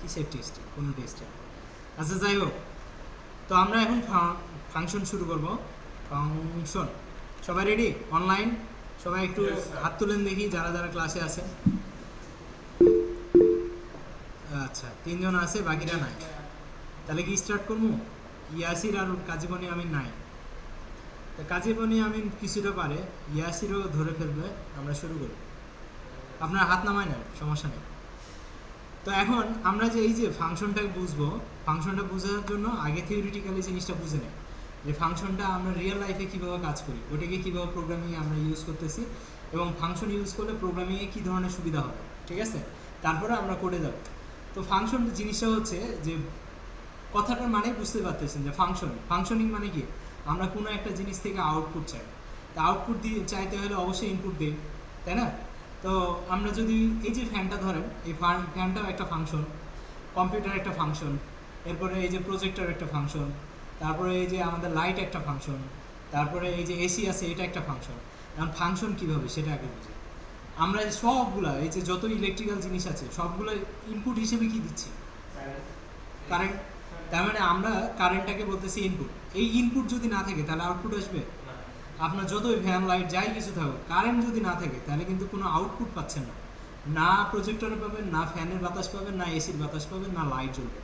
কিসের টেস্ট? কোনো টেস্ট? আচ্ছা যাই হোক, তো আমরা এখন ফাংশন শুরু করব। ফাংশন, সবাই রেডি? অনলাইন সবাই একটু হাত তুলেন দেখি যারা যারা ক্লাসে আছেন। আচ্ছা, তিনজন আছে, বাকিরা নাই। তাহলে কি স্টার্ট করবো? ইয়াসির আর কাজীবনি আমিন নাই। তা কাজীবনি আমিন কিছুটা পারে, ইয়াসিরও ধরে ফেলবে। আমরা শুরু করি, আপনার হাত নামায় নেন, সমস্যা নেই। তো এখন আমরা যে এই যে ফাংশনটা বুঝবো, ফাংশনটা বোঝার জন্য আগে থিওরিটিক্যালি জিনিসটা বুঝে নেই যে ফাংশনটা আমরা রিয়েল লাইফে কীভাবে কাজ করি, ওটাকে কীভাবে প্রোগ্রামিংয়ে আমরা ইউজ করতেছি, এবং ফাংশন ইউজ করলে প্রোগ্রামিংয়ে কী ধরনের সুবিধা হবে, ঠিক আছে? তারপরে আমরা কোডে যাব। তো ফাংশন জিনিসটা হচ্ছে যে কথাটার মানে বুঝতে পারতেছেন যে ফাংশনিং মানে কি, আমরা কোনো একটা জিনিস থেকে আউটপুট চাই। তা আউটপুট দিয়ে চাইতে হলে অবশ্যই ইনপুট দিই, তাই না? তো আমরা যদি এই যে ফ্যানটা ধরেন, এই ফ্যানটাও একটা ফাংশন, কম্পিউটার একটা ফাংশন, এরপরে এই যে প্রজেক্টর একটা ফাংশন, তারপরে এই যে আমাদের লাইট একটা ফাংশন, তারপরে এই যে এসি আছে এটা একটা ফাংশন। এখন ফাংশন কীভাবে সেটা আগে বুঝি। আমরা সবগুলা এই যে যত ইলেকট্রিক্যাল জিনিস আছে সবগুলো ইনপুট হিসেবে কি দিচ্ছি? কারেন্ট। তার মানে আমরা কারেন্টটাকে বলতেছি ইনপুট। এই ইনপুট যদি না থাকে তাহলে আউটপুট আসবে? আপনার যতই ফ্যান লাইট যাই কিছু থাকুক, কারেন্ট যদি না থাকে তাহলে কিন্তু কোনো আউটপুট পাচ্ছেন না। না প্রজেক্টরে পাবেন, না ফ্যানের বাতাস পাবেন, না এসির বাতাস পাবেন, না লাইট জ্বলবে।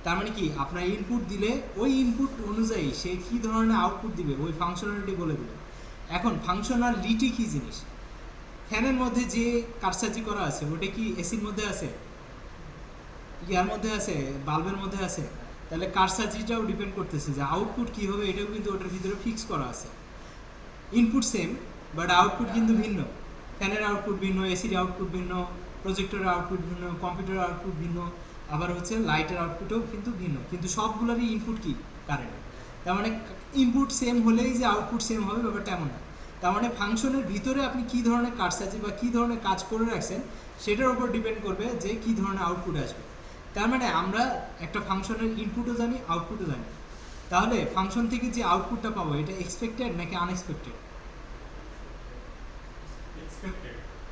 তার মানে কি, আপনার ইনপুট দিলে ওই ইনপুট অনুযায়ী সে কী ধরনের আউটপুট দিবে ওই ফাংশনালিটি বলে দেবে। এখন ফাংশনালিটি কী জিনিস? ফ্যানের মধ্যে যে কারসাজি করা আছে ওটা কি এসির মধ্যে আছে, ইয়ার মধ্যে আছে, বাল্বের মধ্যে আছে? তাহলে কারসাজিটাও ডিপেন্ড করতেছে যে আউটপুট কী হবে, এটাও কিন্তু ওটার ভিতরে ফিক্স করা আছে। ইনপুট সেম বাট আউটপুট কিন্তু ভিন্ন। ফ্যানের আউটপুট ভিন্ন, এসির আউটপুট ভিন্ন, প্রজেক্টরের আউটপুট ভিন্ন, কম্পিউটারের আউটপুট ভিন্ন, আবার হচ্ছে লাইটের আউটপুটও কিন্তু ভিন্ন, কিন্তু সবগুলোরই ইনপুট কি? কারেন্ট। তার মানে ইনপুট সেম হলেই যে আউটপুট সেম হবে ব্যাপারটা এমন না। তার মানে ফাংশনের ভিতরে আপনি কী ধরনের কারসাজি বা কী ধরনের কাজ করে রাখছেন সেটার উপর ডিপেন্ড করবে যে কী ধরনের আউটপুট আসবে। তার মানে আমরা একটা ফাংশনের ইনপুটও জানি, আউটপুটও জানি। তাহলে ফাংশন থেকে যে আউটপুটটা পাবো এটা এক্সপেক্টেড নাকি আনএক্সপেক্টেড?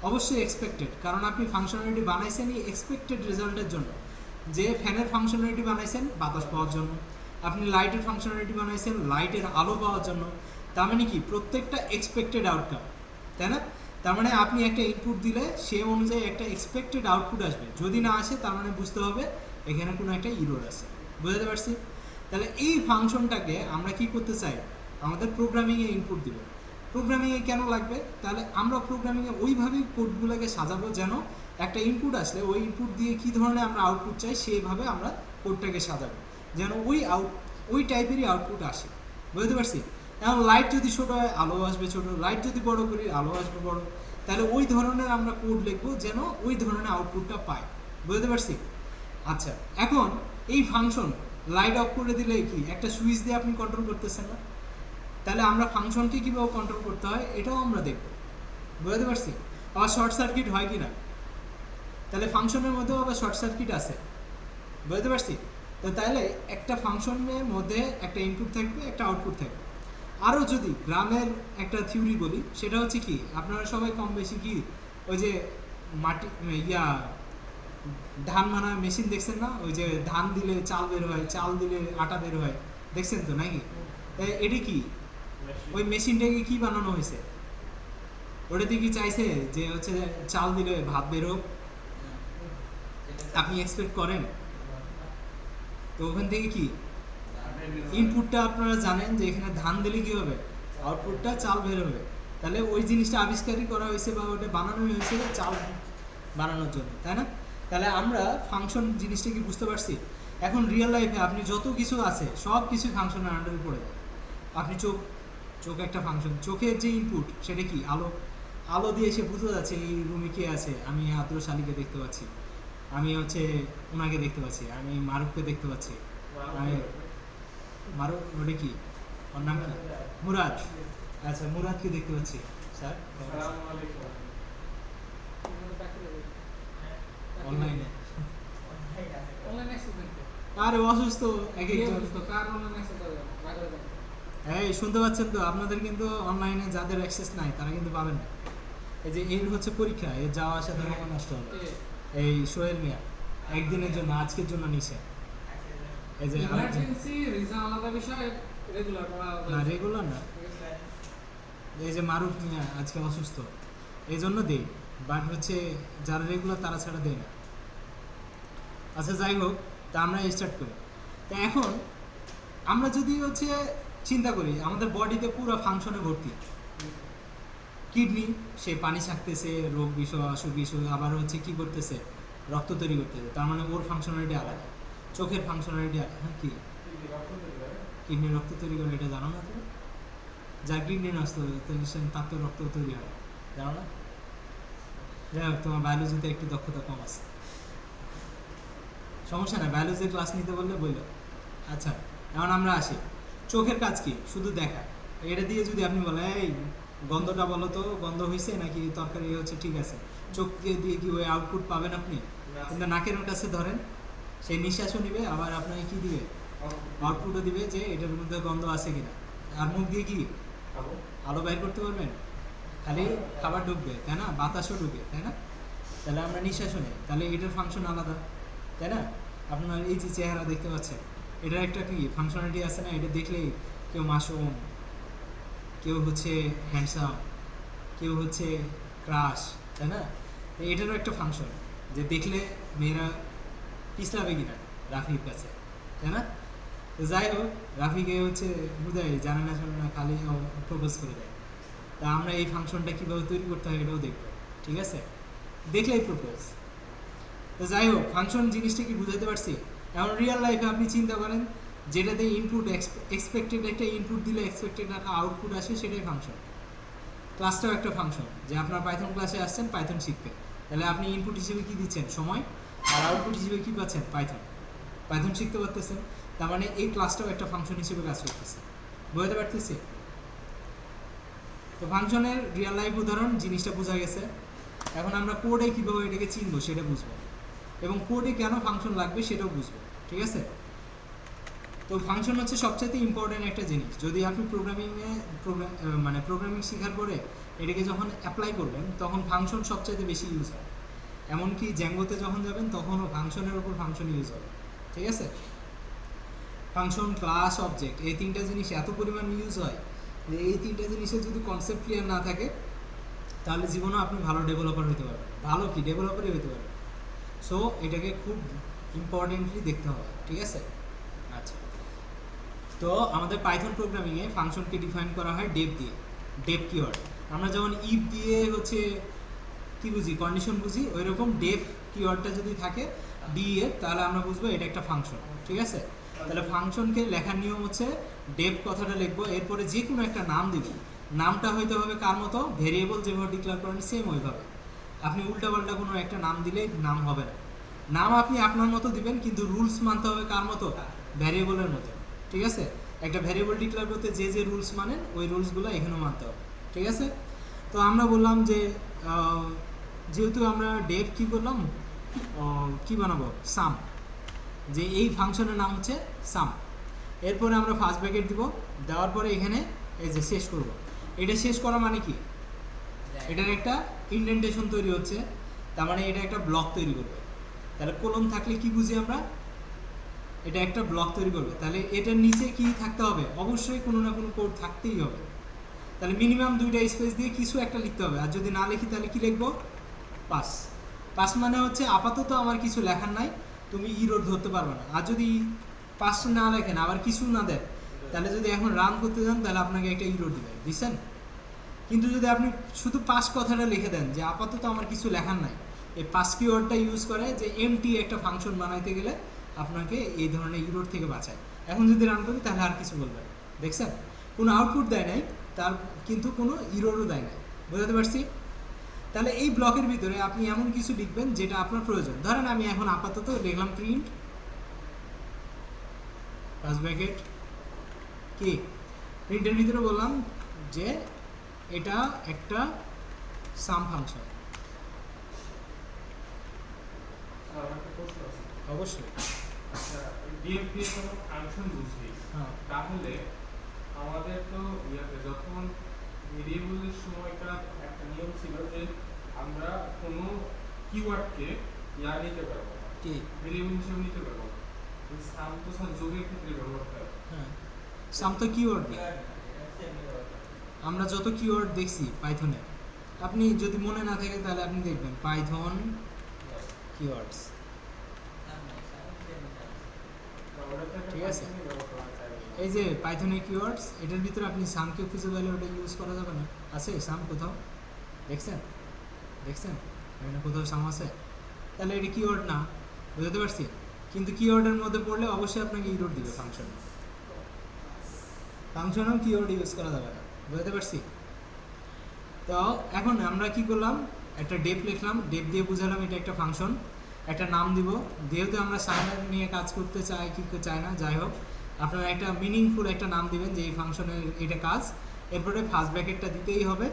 অবশ্যই এক্সপেক্টেড, কারণ আপনি ফাংশনালিটি বানাইছেনই এক্সপেক্টেড রেজাল্টের জন্য। যে ফ্যানের ফাংশনালিটি বানাইছেন বাতাস পাওয়ার জন্য, আপনি লাইটের ফাংশনালিটি বানাইছেন লাইটের আলো পাওয়ার জন্য। তার মানে কি, প্রত্যেকটা এক্সপেক্টেড আউটকাম, তাই না? তার মানে আপনি একটা ইনপুট দিলে সে অনুযায়ী একটা এক্সপেক্টেড আউটপুট আসবে। যদি না আসে তার মানে বুঝতে হবে এখানে কোনো একটা ইরর আছে। বুঝতে পারছি? তাহলে এই ফাংশনটাকে আমরা কি করতে চাই? আমাদের প্রোগ্রামিংয়ে ইনপুট দিব। প্রোগ্রামিংয়ে কেন লাগবে? তাহলে আমরা প্রোগ্রামিংয়ে ওইভাবেই কোডগুলোকে সাজাবো যেন একটা ইনপুট আসলে ওই ইনপুট দিয়ে কী ধরনের আমরা আউটপুট চাই সেইভাবে আমরা কোডটাকে সাজাবো যেন ওই টাইপেরই আউটপুট আসে। বুঝতে পারছি? এখন লাইট যদি ছোটো হয় আলো আসবে ছোটো, লাইট যদি বড় করি আলো আসবে বড়। তাহলে ওই ধরনের আমরা কোড লিখবো যেন ওই ধরনের আউটপুটটা পাই। বুঝতে পারছি? আচ্ছা, এখন এই ফাংশন লাইট অফ করে দিলে কি একটা সুইচ দিয়ে আপনি কন্ট্রোল করতেছেন না? তাহলে আমরা ফাংশনকে কীভাবে কন্ট্রোল করতে হয় এটাও আমরা দেখব। বুঝতে পারছি? আবার শর্ট সার্কিট হয় কি না, তাহলে ফাংশনের মধ্যেও আবার শর্ট সার্কিট আছে। বুঝতে পারছি? তো তাহলে একটা ফাংশনের মধ্যে একটা ইনপুট থাকবে, একটা আউটপুট থাকবে। আরও যদি গ্রামের একটা থিওরি বলি, সেটা হচ্ছে কি, আপনারা সবাই কম বেশি কি ওই যে মাটি ধান ভাঙা মেশিন দেখছেন না? ওই যে ধান দিলে চাল বের হয়, চাল দিলে আটা বের হয়, দেখছেন তো নাকি? এটি কি, ওই মেশিনটাকে কি বানানো হয়েছে? ওটাতে কি চাইছে যে হচ্ছে চাল দিলে ভাত বের হোক? আপনি এক্সপেক্ট করেন? তো ওখান থেকে কি ইনপুটটা আপনারা জানেন যে এখানে ধান দিলে কি হবে, আউটপুটটা চাল বের হবে। তাহলে ওই জিনিসটা আবিষ্কারই করা হয়েছে বা ওটা বানানো হয়েছে চাল বানানোর জন্য, তাই না? তাহলে আমরা ফাংশন জিনিসটা কি বুঝতে পারছি? এখন রিয়েল লাইফে আপনি যত কিছু আছে সব কিছু ফাংশনের আন্ডারে পড়ে যায়। আপনি চোখ একটা ফাংশন, চোখের যে ইনপুট সেটা কি আলো। আলো দিয়ে এসে বুঝতে যাচ্ছে এই রুমে কে আছে, আমি আদ্র শালিকে দেখতে পাচ্ছি, আমি হচ্ছে ওনাকে দেখতে পাচ্ছি, আমি মারুফকে দেখতে পাচ্ছি, আমি মারুফ ওটা কি, ওর নাম কি, মুরাদ। আচ্ছা, মুরাদকে দেখতে পাচ্ছি। স্যার অনলাইনে আরে অসুস্থ এক একজন। এই শুনতে পাচ্ছেন তো? আপনাদের কিন্তু অনলাইনে যাদের অ্যাক্সেস নাই তারা কিন্তু পাবেন না। এই যে এর হচ্ছে পরীক্ষা, এর যাওয়া আসা ধর্ম নষ্ট হবে। এই সোহেল মিয়া একদিনের জন্য আজকের জন্য নিছে। এই যে ইমার্জেন্সি রিজন আলাদা বিষয়, রেগুলার না রেগুলার না, এই যে মারুফ মিয়া আজকে অসুস্থ এই জন্য দেই, বাট হচ্ছে যারা রেগুলার তারা ছাড়া দেয় না। আচ্ছা যাই হোক, তা আমরা স্টার্ট করি। তা এখন আমরা যদি হচ্ছে চিন্তা করি আমাদের বডিতে পুরো ফাংশনে ভর্তি, কিডনি সে পানি ছাকতেছে, রোগ বিষয় অসুখ বিষয়, আবার হচ্ছে কি করতেছে, রক্ত তৈরি করতেছে, তার মানে ওর ফাংশনালিটি আলাদা। চোখের ফাংশনালিটি আলাদা। হ্যাঁ কি কিডনি রক্ত তৈরি করে এটা জানো না তুমি? যার কিডনি নষ্ট তার তো রক্ত তৈরি হয়, জানো না? যাই হোক, তোমার বায়োলজিতে একটু দক্ষতা কম আছে, সমস্যা না, বায়োলজির ক্লাস নিতে বললে বললো। আচ্ছা এখন আমরা আসি, চোখের কাজ কি? শুধু দেখা। এটা দিয়ে যদি আপনি বলেন এই গন্ধটা বলো তো, গন্ধ হয়েছে নাকি তরকারি হচ্ছে, ঠিক আছে, চোখ দিয়ে কি ওই আউটপুট পাবেন আপনি? কিন্তু নাকের কাছে ধরেন, সেই নিঃশ্বাসও নিবে, আবার আপনাকে কি দিবে, আউটপুটও দিবে যে এটার মধ্যে গন্ধ আছে কিনা। আর মুখ দিয়ে কি আলো বাইর করতে পারবেন? খালি খাবার ঢুকবে তাই না, বাতাসও ঢুকে তাই না, তাহলে আমরা নিঃশ্বাসও নেই, তাহলে এটার ফাংশন আলাদা তাই না? আপনার এই যে চেহারা দেখতে পাচ্ছেন, এটার একটা কি ফাংশনালিটি আছে না? এটা দেখলেই কেউ মাসুম, কেউ হচ্ছে হ্যান্ডসাম, কেউ হচ্ছে ক্রাশ, তাই না? এটারও একটা ফাংশন, যে দেখলে মেয়েরা পিছলাবে কিনা রাফির কাছে, তাই না? তো যাই হোক, রাফিকে হচ্ছে বুঝাই জানে না শোনে না, খালি প্রপোজ করে দেয়। তা আমরা এই ফাংশনটা কীভাবে তৈরি করতে হয় এটাও দেখবো, ঠিক আছে? দেখলেই প্রপোজ। তো যাই হোক, ফাংশন জিনিসটা কি বুঝাতে পারছি? এখন রিয়েল লাইফে আপনি চিন্তা করেন, যেটাতে ইনপুট এক্সপেক্টেড একটা ইনপুট দিলে এক্সপেক্টেড একটা আউটপুট আসে, সেটাই ফাংশন। ক্লাসটাও একটা ফাংশন, যে আপনার পাইথন ক্লাসে আসছেন পাইথন শিখতে, তাহলে আপনি ইনপুট হিসেবে কি দিচ্ছেন? সময়। আর আউটপুট হিসেবে কি পাচ্ছেন? পাইথন। পাইথন শিখতে পারতেছেন, তার মানে এই ক্লাসটাও একটা ফাংশন হিসেবে কাজ করতেছে। বুঝতে পারতেছি? তো ফাংশনের রিয়েল লাইফ উদাহরণ জিনিসটা বোঝা গেছে। এখন আমরা কোডে কীভাবে এটাকে চিনবো সেটা বুঝবো, এবং কোডে কেন ফাংশন লাগবে সেটাও বুঝবো, ঠিক আছে? তো ফাংশন হচ্ছে সবচেয়ে ইম্পর্টেন্ট একটা জিনিস। যদি আপনি প্রোগ্রামিং শেখার পরে এটাকে যখন অ্যাপ্লাই করবেন, তখন ফাংশন সবচাইতে বেশি ইউজ হয়। এমনকি জ্যাঙ্গোতে যখন যাবেন তখনও ফাংশনের উপর ফাংশন ইউজ হবে, ঠিক আছে? ফাংশন, ক্লাস, অবজেক্ট, এই তিনটা জিনিস এত পরিমাণ ইউজ হয় যে এই তিনটা জিনিসের যদি কনসেপ্ট ক্লিয়ার না থাকে, তাহলে জীবনেও আপনি ভালো ডেভেলপার হতে পারবেন, ভালো কি ডেভেলপারই হতে পারবেন। সো এটাকে খুব ইম্পর্টেন্টলি দেখতে হবে, ঠিক আছে? আচ্ছা, তো আমাদের পাইথন প্রোগ্রামিংয়ে ফাংশনকে ডিফাইন করা হয় ডেপ দিয়ে, ডেপ কিওয়ার্ড। আমরা যেমন ইফ দিয়ে হচ্ছে কি বুঝি, কন্ডিশন বুঝি, ওই রকম ডেপ কিওয়ার্ডটা যদি থাকে ডিএফ, তাহলে আমরা বুঝবো এটা একটা ফাংশন, ঠিক আছে? তাহলে ফাংশনকে লেখার নিয়ম হচ্ছে ডেপ কথাটা লিখবো, এরপরে যে কোনো একটা নাম দিব, নামটা হইতে হবে কার মতো, ভেরিয়েবল যেভাবে ডিক্লেয়ার করেন সেম ওইভাবে। আপনি উল্টাপাল্টা কোনো একটা নাম দিলে নাম হবে না, নাম আপনি আপনার মতো দিবেন, কিন্তু রুলস মানতে হবে কার মতো, ভ্যারিয়েবলের মতো, ঠিক আছে? একটা ভ্যারিয়েবল ডিক্লেয়ার করতে যে যে রুলস মানেন ওই রুলসগুলো এখানেও মানতে হবে, ঠিক আছে? তো আমরা বললাম যে যেহেতু আমরা ডেপ কি করলাম, কি বানাবো, সাম, যে এই ফাংশনের নাম হচ্ছে সাম। এরপরে আমরা ফার্স্ট ব্র্যাকেট দিব, দেওয়ার পরে এখানে এই যে শেষ করব। এটা শেষ করা মানে কি, এটার একটা ইনডেন্টেশন তৈরি হচ্ছে, তার মানে এটা একটা ব্লক তৈরি করবে। তাহলে কোলন থাকলে কি বুঝি আমরা, এটা একটা ব্লক তৈরি করবে। তাহলে এটার নিচে কি থাকতে হবে, অবশ্যই কোনো না কোনো কোড থাকতেই হবে। তাহলে মিনিমাম দুইটা স্পেস দিয়ে কিছু একটা লিখতে হবে, আর যদি না লিখি তাহলে কি লিখবো, পাস। পাস মানে হচ্ছে আপাতত আমার কিছু লেখার নাই, তুমি ইরোড ধরতে পারবে না। আর যদি পাস না লেখেন, আবার কিছু না দেন, তাহলে যদি এখন রান করতে যান তাহলে আপনাকে একটা ইরোড দিবে, দিচ্ছেন? কিন্তু যদি আপনি শুধু পাস কথাটা লিখে দেন যে আপাতত আমার কিছু লেখার নাই, এই পাস কিওয়ার্ডটা ইউজ করে যে এমটি একটা ফাংশন বানাইতে গেলে আপনাকে এই ধরনের ইরোড থেকে বাঁচায়। এখন যদি রান করি তাহলে আর কিছু বলবে না, দেখছেন? কোনো আউটপুট দেয় নাই, তার কিন্তু কোনো ইরোডও দেয় নাই। বোঝাতে পারছি? তাহলে এই ব্লকের ভিতরে আপনি এমন কিছু লিখবেন যেটা আপনার প্রয়োজন। ধরেন আমি এখন আপাতত লিখলাম প্রিন্ট ফার্স্ট ব্র্যাকেট কি, প্রিন্টের ভিতরে বললাম যে এটা একটা সাম ফাংশন। অবশ্যই। আচ্ছা, ডিএফ দিয়ে কোনো ফাংশন বুঝি, তাহলে আমাদের তো যখন ভেরিয়েবলের সময়কার একটা নিয়ম ছিল যে আমরা কোনো কিওয়ার্ডকে ইয়া নিতে পারবো না, কি ভেরিয়েবল হিসেবে নিতে পারবো না। এই সাম তো স্যার যোগের ক্ষেত্রে ব্যবহার হয়। হ্যাঁ, সাম তো কিওয়ার্ড না। আমরা যত কিওয়ার্ড দেখছি পাইথনে, আপনি যদি মনে না থাকে তাহলে আপনি দেখবেন পাইথন কিওয়ার্ডস, ঠিক আছে? এই যে পাইথনের কিওয়ার্ডস, এটার ভিতরে আপনি সামকে খুঁজে পেলে ওটা ইউজ করা যাবে না। আছে সাম কোথাও? দেখছেন? দেখছেন এখানে কোথাও সাম আছে? তাহলে এটা কিওয়ার্ড না, বুঝতে পারছি? কিন্তু কিওয়ার্ডের মধ্যে পড়লে অবশ্যই আপনাকে ইরোড দিবে ফাংশন। ফাংশনও কিওয়ার্ড ইউজ করা যাবে না, বুঝতে পারছি? তো এখন আমরা কি করলাম, একটা ডেপ লিখলাম, ডেপ দিয়ে বুঝালাম এটা একটা ফাংশন, একটা নাম দিব। যেহেতু আমরা সাইনার নিয়ে কাজ করতে চাই কি চাই না, যাই হোক আপনারা একটা মিনিংফুল একটা নাম দিবেন যে এই ফাংশনের এটা কাজ। এরপরে ফার্স্ট ব্র্যাকেটটা দিতেই হবে,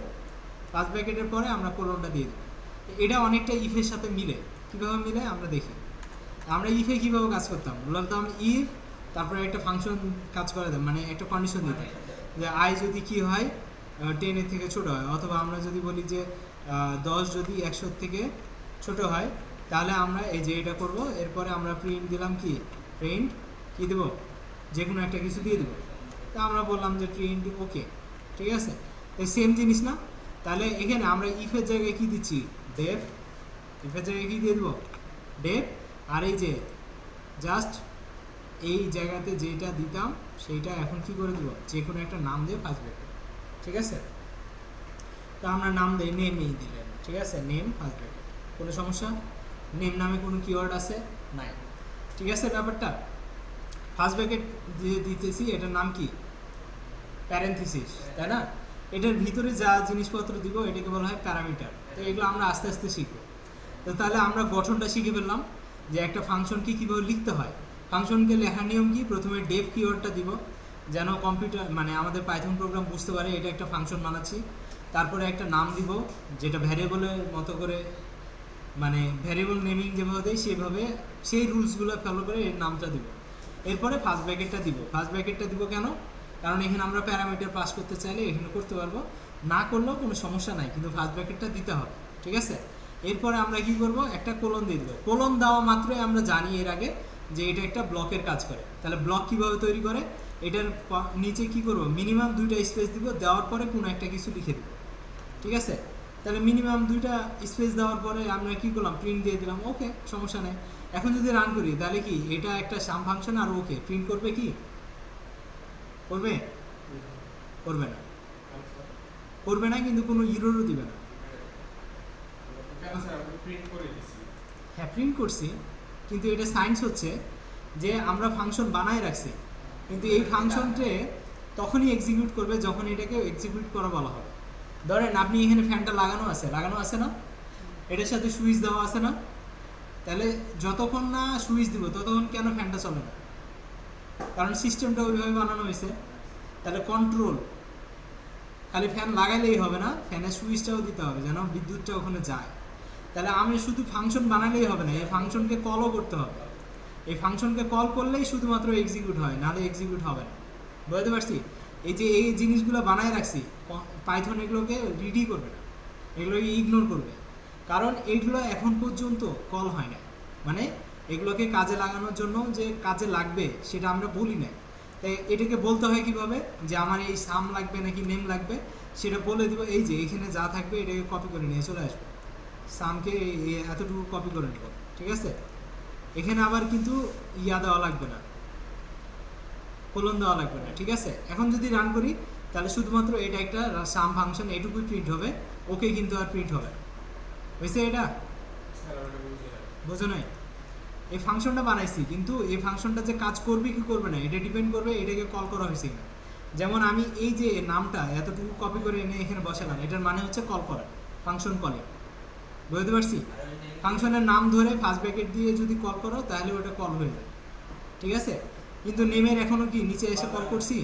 ফার্স্ট ব্র্যাকেটের পরে আমরা কোলনটা দিয়ে দেবো। এটা অনেকটা ইফের সাথে মিলে। কীভাবে মিলে আমরা দেখি। আমরা ইফে কীভাবে কাজ করতাম বলতাম, ইফ তারপরে একটা ফাংশন কাজ করে দেয়, মানে একটা কন্ডিশন দিতাম যে আই যদি কি হয় 10 এর থেকে ছোট হয়, অথবা আমরা যদি বলি যে 10 যদি 100 থেকে ছোট হয়, তাহলে আমরা এই যে এটা করব। এরপরে আমরা প্রিন্ট দিলাম, কি প্রিন্ট কি দেবো, যে কোনো একটা কিছু দিয়ে দেবো। তা আমরা বললাম যে প্রিন্ট ওকে, ঠিক আছে? এই সেম জিনিস না? তাহলে এখানে আমরা ইফের জায়গায় কি দিচ্ছি, ডেফ। ইফের জায়গায় কি দিয়ে দেবো, ডেফ। আর এই যে জাস্ট এই জায়গাতে যেটা দিতাম সেইটা এখন কি করে দেবো, যে কোনো একটা নাম দিয়ে ফার্স্ট ব্র্যাকেট, ঠিক আছে? তা আমরা নাম দিই, নেমই দিলেন, ঠিক আছে? নেম ফার্স্ট ব্র্যাকেট, কোনো সমস্যা? নেম নামে কোনো কিওয়ার্ড আছে নাই, ঠিক আছে? ব্যাপারটা ফার্স্ট ব্র্যাকেট দিয়ে দিতেছি, এটার নাম কি, প্যারেন্থিসিস, তাই না? এটার ভিতরে যা জিনিসপত্র দিব এটাকে বলা হয় প্যারামিটার। তো এগুলো আমরা আস্তে আস্তে শিখব। তো তাহলে আমরা গঠনটা শিখে ফেললাম যে একটা ফাংশনকে কীভাবে লিখতে হয়। ফাংশনকে লেখার নিয়ম কি, প্রথমে ডেফ কিওয়ার্ডটা দিব যেন কম্পিউটার মানে আমাদের পাইথন প্রোগ্রাম বুঝতে পারে এটা একটা ফাংশন বানাচ্ছি। তারপরে একটা নাম দিব যেটা ভ্যারিয়েবলের মতো করে, মানে ভ্যারিয়েবল নেমিং যেভাবে দেয় সেভাবে সেই রুলসগুলো ফলো করে এর নামটা দিব। এরপরে ফার্স্ট ব্র্যাকেটটা দিব। ফার্স্ট ব্র্যাকেটটা দিব কেন, কারণ এখানে আমরা প্যারামিটার পাস করতে চাইলে এখানে করতে পারবো, না করলেও কোনো সমস্যা নাই, কিন্তু ফার্স্ট ব্র্যাকেটটা দিতে হবে, ঠিক আছে? এরপরে আমরা কি করব, একটা কোলন দিয়ে দেবো। কোলন দেওয়া মাত্রই আমরা জানি এর আগে যে এটা একটা ব্লকের কাজ করে। তাহলে ব্লক কিভাবে তৈরি করে, এটার নিচে কি করব, মিনিমাম 2টা স্পেস দিব, দেওয়ার পরে কোনো একটা কিছু লিখে দেবো, ঠিক আছে? তাহলে মিনিমাম 2টা স্পেস দেওয়ার পরে আমরা কি করলাম, প্রিন্ট দিয়ে দিলাম, ওকে, সমস্যা নেই। এখন যদি রান করি তাহলে কি, এটা একটা সাম ফাংশন আর ওকে প্রিন্ট করবে, কি করবে, করবে না, করবে না, কিন্তু কোনো ইরোরও দিবে না। কেন স্যার আমি প্রিন্ট করে দিছি? হ্যাঁ প্রিন্ট করছি, কিন্তু এটা সায়েন্স হচ্ছে যে আমরা ফাংশন বানায় রাখছি, কিন্তু এই ফাংশনটা তখনই এক্সিকিউট করবে যখন এটাকে এক্সিকিউট করা বলা হবে। ধরেন আপনি এখানে ফ্যানটা লাগানো আছে না, এটার সাথে সুইচ দেওয়া আছে না, তাহলে যতক্ষণ না সুইচ দিব ততক্ষণ কেন ফ্যানটা চলে না, কারণ সিস্টেমটা ওইভাবে বানানো হয়েছে। তাহলে কন্ট্রোল, খালি ফ্যান লাগাইলেই হবে না, ফ্যানের সুইচটাও দিতে হবে যেন বিদ্যুৎটা ওখানে যায়। তাহলে আমি শুধু ফাংশন বানালেই হবে না, এই ফাংশনকে কলও করতে হবে। এই ফাংশনকে কল করলেই শুধুমাত্র এক্সিকিউট হয়, নাহলে এক্সিকিউট হবে না, বুঝতে পারছি? এই যে এই জিনিসগুলো বানায় রাখছি, পাইথন এগুলোকে রিডই করবে না, এগুলোকে ইগনোর করবে, কারণ এইগুলো এখন পর্যন্ত কল হয় না। মানে এগুলোকে কাজে লাগানোর জন্য যে কাজে লাগবে সেটা আমরা বলি না। তাই এটাকে বলতে হয় কিভাবে, যে আমার এই সাম লাগবে নাকি নেম লাগবে সেটা বলে দিব। এই যে এখানে যা থাকবে এটাকে কপি করে নিয়ে চলে আসবে, সামকে এতটুকু কপি করে নেব, ঠিক আছে? এখানে আবার কিন্তু ইয়া দেওয়া লাগবে না, কোলন দেওয়া লাগবে না, ঠিক আছে? এখন যদি রান করি তাহলে শুধুমাত্র এটা একটা সাম ফাংশন এটুকুই প্রিন্ট হবে, ওকে কিন্তু আর প্রিন্ট হবে না। বুঝছে এটা? স্যার ওটা বুঝে না। বোঝো নাই? এই ফাংশনটা বানাইছি, কিন্তু এই ফাংশনটা যে কাজ করবে কি করবে না এটা ডিপেন্ড করবে এটাকে কল করা হয়েছে কিনা। যেমন আমি এই যে নামটা এতটুকু কপি করে এনে এখানে বসালাম, এটার মানে হচ্ছে কল করা, ফাংশন কলিং, বুঝতে পারছি? ফাংশনের নাম ধরে ফার্স্ট ব্র্যাকেট দিয়ে যদি কল করো তাহলে ওটা কল হয়ে যায়, ঠিক আছে? কিন্তু নেমের এখনও কি নিচে এসে কল করছি,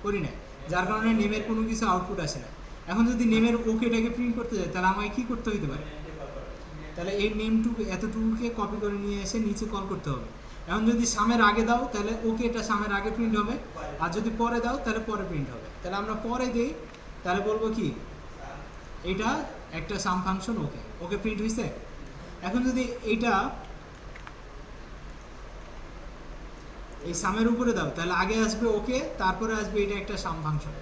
করি না, যার কারণে নেমের কোনো কিছু আউটপুট আসে না। এখন যদি নেমের ওকেটাকে প্রিন্ট করতে যায় তাহলে আমাকে কী করতে হইতে পারে, তাহলে এই নেমটুকু এতটুকুকে কপি করে নিয়ে এসে নিচে কল করতে হবে। এখন যদি সামের আগে দাও তাহলে ওকে এটা সামের আগে প্রিন্ট হবে, আর যদি পরে দাও তাহলে পরে প্রিন্ট হবে। তাহলে আমরা পরে দিই, তাহলে বলবো কি এটা একটা সাম ফাংশন ওকে, ওকে প্রিন্ট হয়েছে। এখন যদি এইটা এই সামের উপরে দাও তাহলে আগে আসবে ওকে, তারপরে আসবে এটা একটা সাম ফাংশন।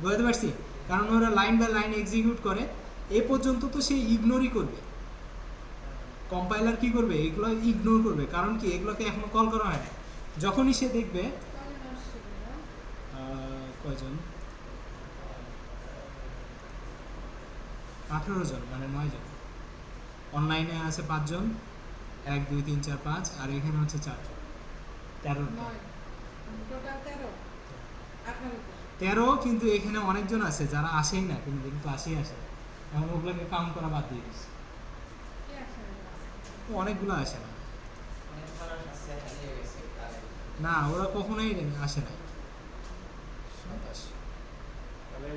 বুঝতে পারছি? কারণ ওরা লাইন বাই লাইন এক্সিকিউট করে, এ পর্যন্ত তো সে ইগনোরই করবে। কম্পাইলার কি করবে? এগুলো ইগনোর করবে, কারণ কি এগুলোকে এখনো কল করা হয় না। যখনই সে দেখবে কয়জন, 18 জন মানে 9 জন, অনলাইনে আছে 5 জন, 1 2 3 4 5, আর এখানে হচ্ছে 4 জন, 13 13। কিন্তু এখানে অনেকজন আছে যারা আসেই না, কিন্তু ক্লাসেই আসে, এখন ওগুলোকে কাউন্ট করা বাদ দিয়ে দিচ্ছে। অনেকগুলো আসে না, না ওরা কখনোই আসে না। 27 তাহলে